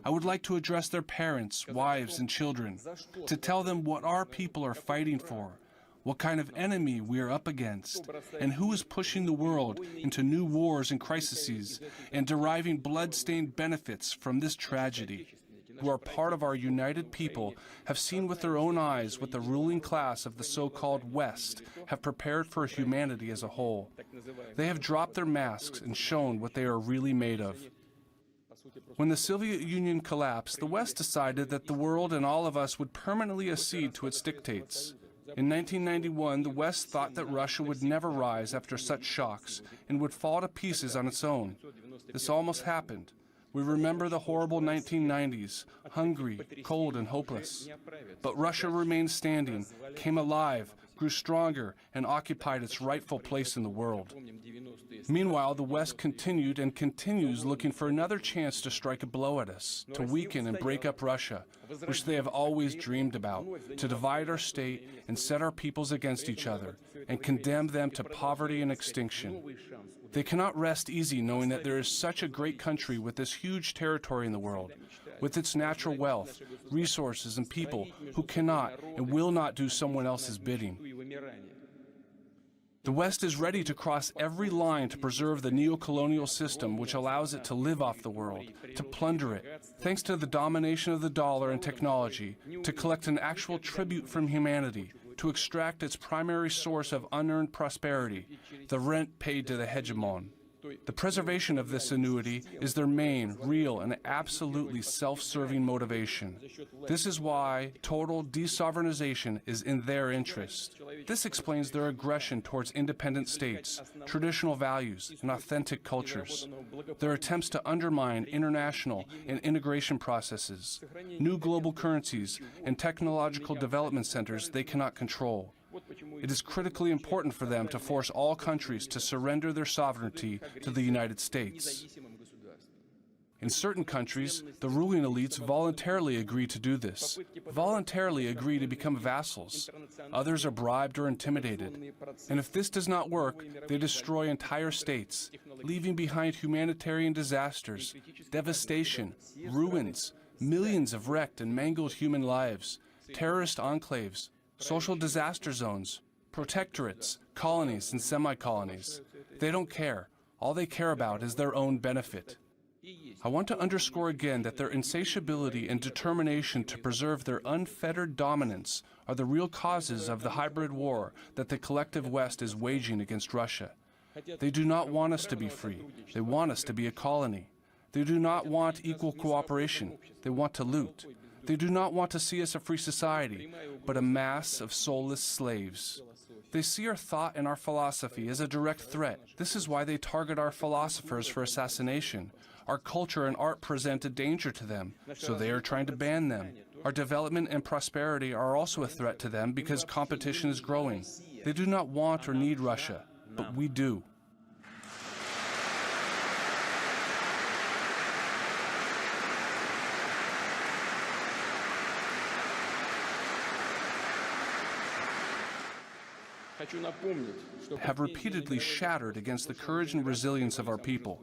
I would like to address their parents, wives, and children, to tell them what our people are fighting for, what kind of enemy we are up against, and who is pushing the world into new wars and crises and deriving blood-stained benefits from this tragedy, who are part of our united people, have seen with their own eyes what the ruling class of the so-called West have prepared for humanity as a whole. They have dropped their masks and shown what they are really made of. When the Soviet Union collapsed, the West decided that the world and all of us would permanently accede to its dictates. In 1991, the West thought that Russia would never rise after such shocks and would fall to pieces on its own. This almost happened. We remember the horrible 1990s, hungry, cold, and hopeless. But Russia remained standing, came alive, grew stronger, and occupied its rightful place in the world. Meanwhile, the West continued and continues looking for another chance to strike a blow at us, to weaken and break up Russia, which they have always dreamed about, to divide our state and set our peoples against each other, and condemn them to poverty and extinction. They cannot rest easy knowing that there is such a great country with this huge territory in the world, with its natural wealth, resources, and people who cannot and will not do someone else's bidding. The West is ready to cross every line to preserve the neo-colonial system which allows it to live off the world, to plunder it, thanks to the domination of the dollar and technology, to collect an actual tribute from humanity, to extract its primary source of unearned prosperity, the rent paid to the hegemon. The preservation of this annuity is their main, real, and absolutely self-serving motivation. This is why total de-sovereignization is in their interest. This explains their aggression towards independent states, traditional values, and authentic cultures. Their attempts to undermine international and integration processes, new global currencies, and technological development centers they cannot control. It is critically important for them to force all countries to surrender their sovereignty to the United States. In certain countries, the ruling elites voluntarily agree to do this, voluntarily agree to become vassals. Others are bribed or intimidated. And if this does not work, they destroy entire states, leaving behind humanitarian disasters, devastation, ruins, millions of wrecked and mangled human lives, terrorist enclaves, social disaster zones, protectorates, colonies, and semi-colonies. They don't care. All they care about is their own benefit. I want to underscore again that their insatiability and determination to preserve their unfettered dominance are the real causes of the hybrid war that the collective West is waging against Russia. They do not want us to be free. They want us to be a colony. They do not want equal cooperation. They want to loot. They do not want to see us a free society, but a mass of soulless slaves. They see our thought and our philosophy as a direct threat. This is why they target our philosophers for assassination. Our culture and art present a danger to them, so they are trying to ban them. Our development and prosperity are also a threat to them because competition is growing. They do not want or need Russia, but we do. Have repeatedly shattered against the courage and resilience of our people.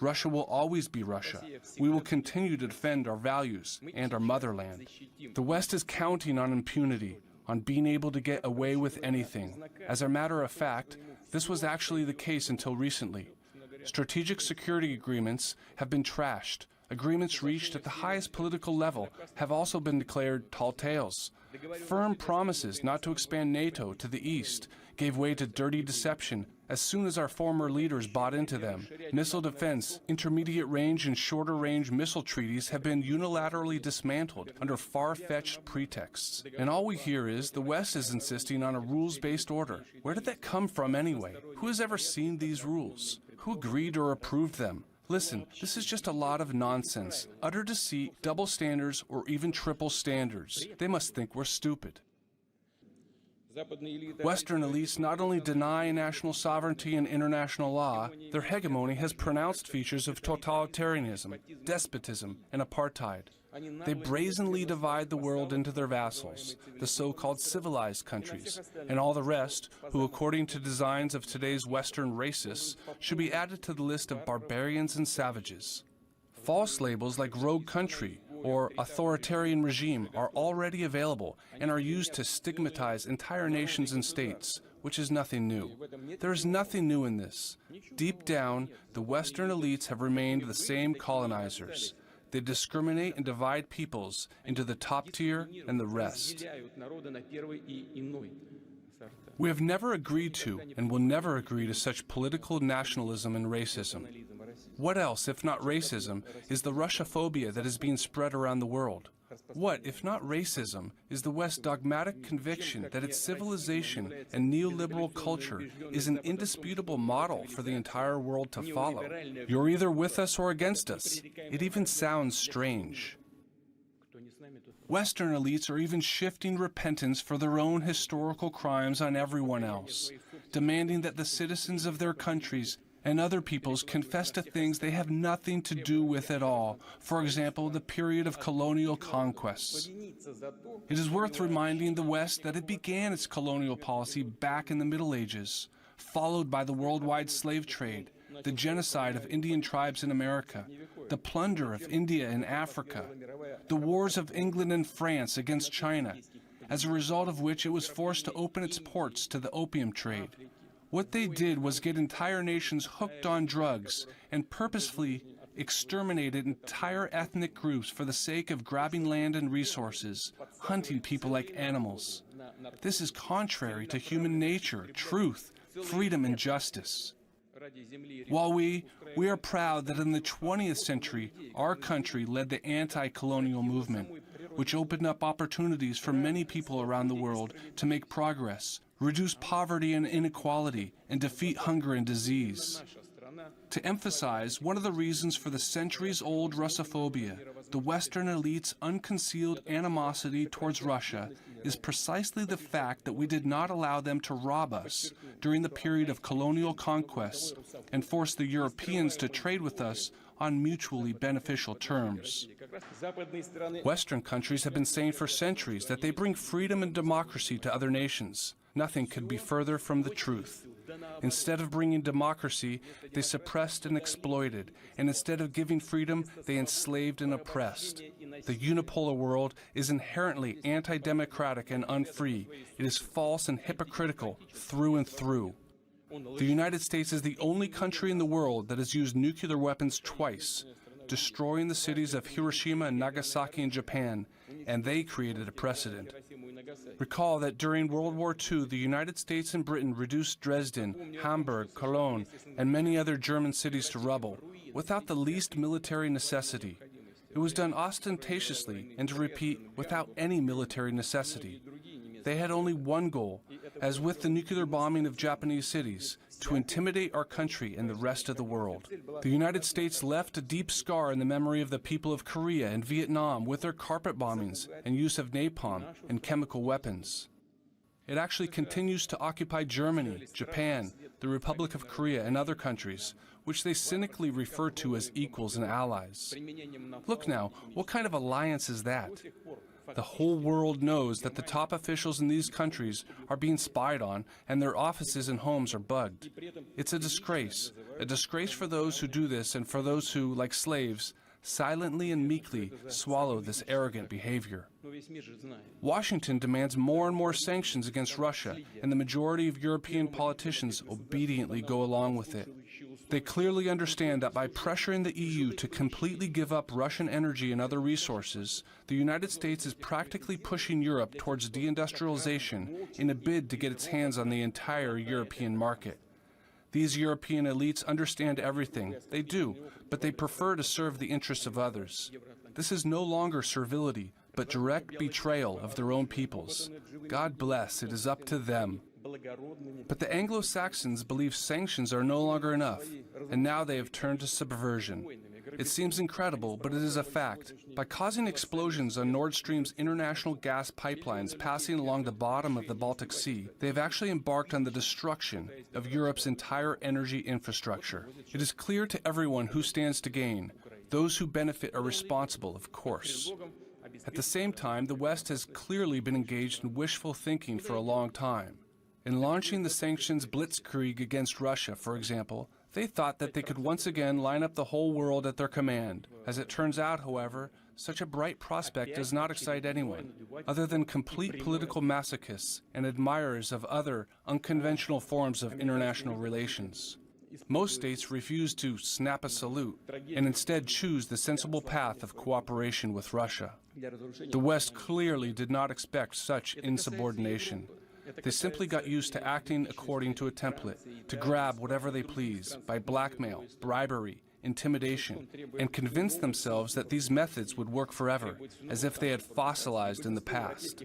Russia will always be Russia. We will continue to defend our values and our motherland. The West is counting on impunity, on being able to get away with anything. As a matter of fact, this was actually the case until recently. Strategic security agreements have been trashed. Agreements reached at the highest political level have also been declared tall tales. Firm promises not to expand NATO to the east gave way to dirty deception as soon as our former leaders bought into them. Missile defense, intermediate range and shorter range missile treaties have been unilaterally dismantled under far-fetched pretexts. And all we hear is the West is insisting on a rules-based order. Where did that come from anyway? Who has ever seen these rules? Who agreed or approved them? Listen, this is just a lot of nonsense, utter deceit, double standards, or even triple standards. They must think we're stupid. Western elites not only deny national sovereignty and international law, their hegemony has pronounced features of totalitarianism, despotism, and apartheid. They brazenly divide the world into their vassals, the so-called civilized countries, and all the rest, who according to designs of today's Western racists, should be added to the list of barbarians and savages. False labels like rogue country or authoritarian regime are already available and are used to stigmatize entire nations and states, which is nothing new. There is nothing new in this. Deep down, the Western elites have remained the same colonizers. They discriminate and divide peoples into the top tier and the rest. We have never agreed to and will never agree to such political nationalism and racism. What else, if not racism, is the Russophobia that is being spread around the world? What, if not racism, is the West's dogmatic conviction that its civilization and neoliberal culture is an indisputable model for the entire world to follow? You're either with us or against us. It even sounds strange. Western elites are even shifting repentance for their own historical crimes on everyone else, demanding that the citizens of their countries and other peoples confess to things they have nothing to do with at all, for example, the period of colonial conquests. It is worth reminding the West that it began its colonial policy back in the Middle Ages, followed by the worldwide slave trade, the genocide of Indian tribes in America, the plunder of India and Africa, the wars of England and France against China, as a result of which it was forced to open its ports to the opium trade. What they did was get entire nations hooked on drugs and purposefully exterminated entire ethnic groups for the sake of grabbing land and resources, hunting people like animals. This is contrary to human nature, truth, freedom, and justice. While we are proud that in the 20th century, our country led the anti-colonial movement, which opened up opportunities for many people around the world to make progress, reduce poverty and inequality, and defeat hunger and disease. To emphasize one of the reasons for the centuries-old Russophobia, the Western elite's unconcealed animosity towards Russia, is precisely the fact that we did not allow them to rob us during the period of colonial conquests and force the Europeans to trade with us on mutually beneficial terms. Western countries have been saying for centuries that they bring freedom and democracy to other nations. Nothing could be further from the truth. Instead of bringing democracy, they suppressed and exploited, and instead of giving freedom, they enslaved and oppressed. The unipolar world is inherently anti-democratic and unfree. It is false and hypocritical through and through. The United States is the only country in the world that has used nuclear weapons twice, destroying the cities of Hiroshima and Nagasaki in Japan, and they created a precedent. Recall that during World War II, the United States and Britain reduced Dresden, Hamburg, Cologne, and many other German cities to rubble, without the least military necessity. It was done ostentatiously, and to repeat, without any military necessity. They had only one goal, as with the nuclear bombing of Japanese cities, to intimidate our country and the rest of the world. The United States left a deep scar in the memory of the people of Korea and Vietnam with their carpet bombings and use of napalm and chemical weapons. It actually continues to occupy Germany, Japan, the Republic of Korea, and other countries, which they cynically refer to as equals and allies. Look now, what kind of alliance is that? The whole world knows that the top officials in these countries are being spied on and their offices and homes are bugged. It's a disgrace for those who do this and for those who, like slaves, silently and meekly swallow this arrogant behavior. Washington demands more and more sanctions against Russia, and the majority of European politicians obediently go along with it. They clearly understand that by pressuring the EU to completely give up Russian energy and other resources, the United States is practically pushing Europe towards deindustrialization in a bid to get its hands on the entire European market. These European elites understand everything. They do, but they prefer to serve the interests of others. This is no longer servility, but direct betrayal of their own peoples. God bless, it is up to them. But the Anglo-Saxons believe sanctions are no longer enough, and now they have turned to subversion. It seems incredible, but it is a fact. By causing explosions on Nord Stream's international gas pipelines passing along the bottom of the Baltic Sea, they have actually embarked on the destruction of Europe's entire energy infrastructure. It is clear to everyone who stands to gain. Those who benefit are responsible, of course. At the same time, the West has clearly been engaged in wishful thinking for a long time. In launching the sanctions blitzkrieg against Russia, for example, They thought that they could once again line up the whole world at their command. As it turns out, however, such a bright prospect does not excite anyone, other than complete political masochists and admirers of other unconventional forms of international relations. Most states refuse to snap a salute and instead choose the sensible path of cooperation with Russia. The West clearly did not expect such insubordination. They simply got used to acting according to a template, to grab whatever they please by blackmail, bribery, intimidation, and convince themselves that these methods would work forever, as if they had fossilized in the past.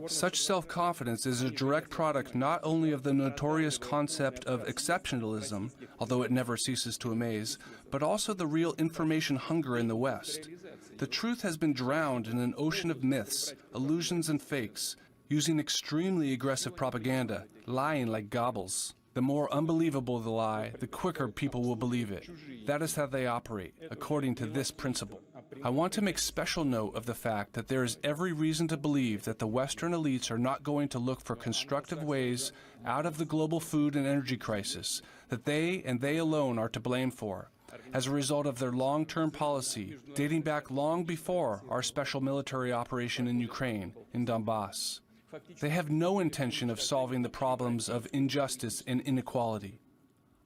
Such self-confidence is a direct product not only of the notorious concept of exceptionalism, although it never ceases to amaze, but also the real information hunger in the West. The truth has been drowned in an ocean of myths, illusions, and fakes, using extremely aggressive propaganda, lying like gobbles. The more unbelievable the lie, the quicker people will believe it. That is how they operate, according to this principle. I want to make special note of the fact that there is every reason to believe that the Western elites are not going to look for constructive ways out of the global food and energy crisis that they and they alone are to blame for, as a result of their long-term policy dating back long before our special military operation in Ukraine, in Donbass. They have no intention of solving the problems of injustice and inequality.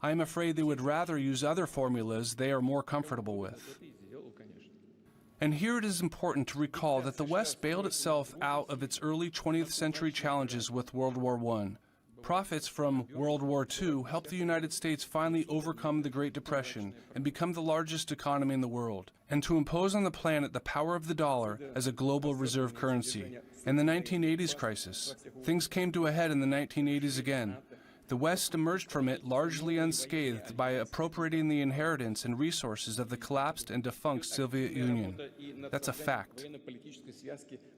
I am afraid they would rather use other formulas they are more comfortable with. And here it is important to recall that the West bailed itself out of its early 20th century challenges with World War I. Profits from World War II helped the United States finally overcome the Great Depression and become the largest economy in the world, and to impose on the planet the power of the dollar as a global reserve currency. In the 1980s crisis, things came to a head in the 1980s again. The West emerged from it largely unscathed by appropriating the inheritance and resources of the collapsed and defunct Soviet Union. That's a fact.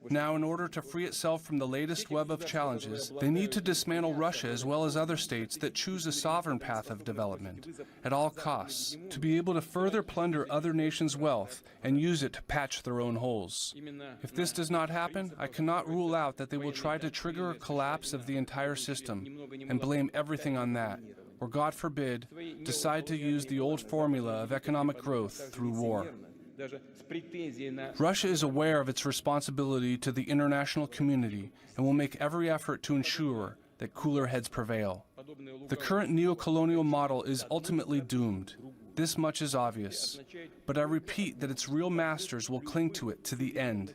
Now, in order to free itself from the latest web of challenges, they need to dismantle Russia as well as other states that choose a sovereign path of development at all costs, to be able to further plunder other nations' wealth and use it to patch their own holes. If this does not happen, I cannot rule out that they will try to trigger a collapse of the entire system and blame everything on that, or God forbid, decide to use the old formula of economic growth through war. Russia is aware of its responsibility to the international community and will make every effort to ensure that cooler heads prevail. The current neo-colonial model is ultimately doomed. This much is obvious. But I repeat that its real masters will cling to it to the end.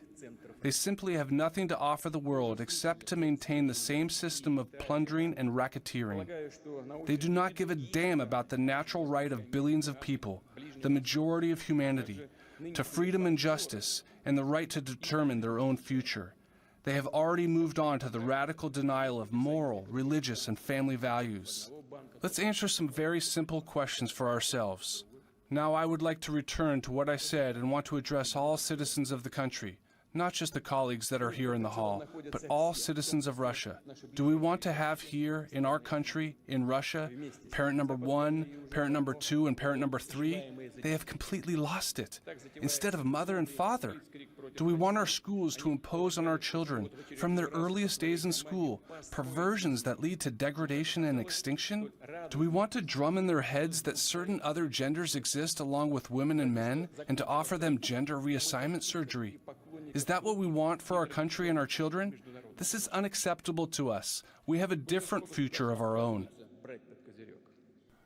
They simply have nothing to offer the world except to maintain the same system of plundering and racketeering. They do not give a damn about the natural right of billions of people, the majority of humanity, to freedom and justice, and the right to determine their own future. They have already moved on to the radical denial of moral, religious, and family values. Let's answer some very simple questions for ourselves. Now I would like to return to what I said and want to address all citizens of the country. Not just the colleagues that are here in the hall, but all citizens of Russia. Do we want to have here, in our country, in Russia, parent number 1, parent number 2, and parent number 3? They have completely lost it. Instead of mother and father. Do we want our schools to impose on our children, from their earliest days in school, perversions that lead to degradation and extinction? Do we want to drum in their heads that certain other genders exist along with women and men, and to offer them gender reassignment surgery? Is that what we want for our country and our children? This is unacceptable to us. We have a different future of our own.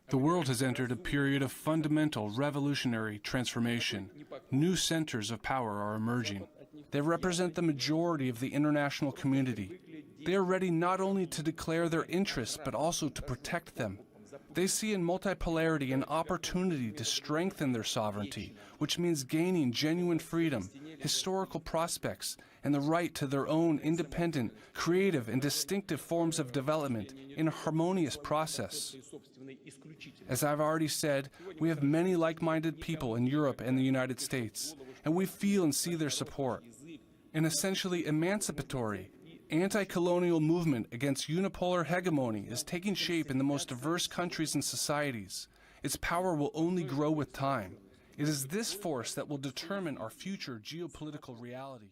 The world has entered a period of fundamental revolutionary transformation. New centers of power are emerging. They represent the majority of the international community. They are ready not only to declare their interests, but also to protect them. They see in multipolarity an opportunity to strengthen their sovereignty, which means gaining genuine freedom, historical prospects, and the right to their own independent, creative, and distinctive forms of development in a harmonious process. As I've already said, we have many like-minded people in Europe and the United States, and we feel and see their support. An essentially emancipatory, anti-colonial movement against unipolar hegemony is taking shape in the most diverse countries and societies. Its power will only grow with time. It is this force that will determine our future geopolitical reality.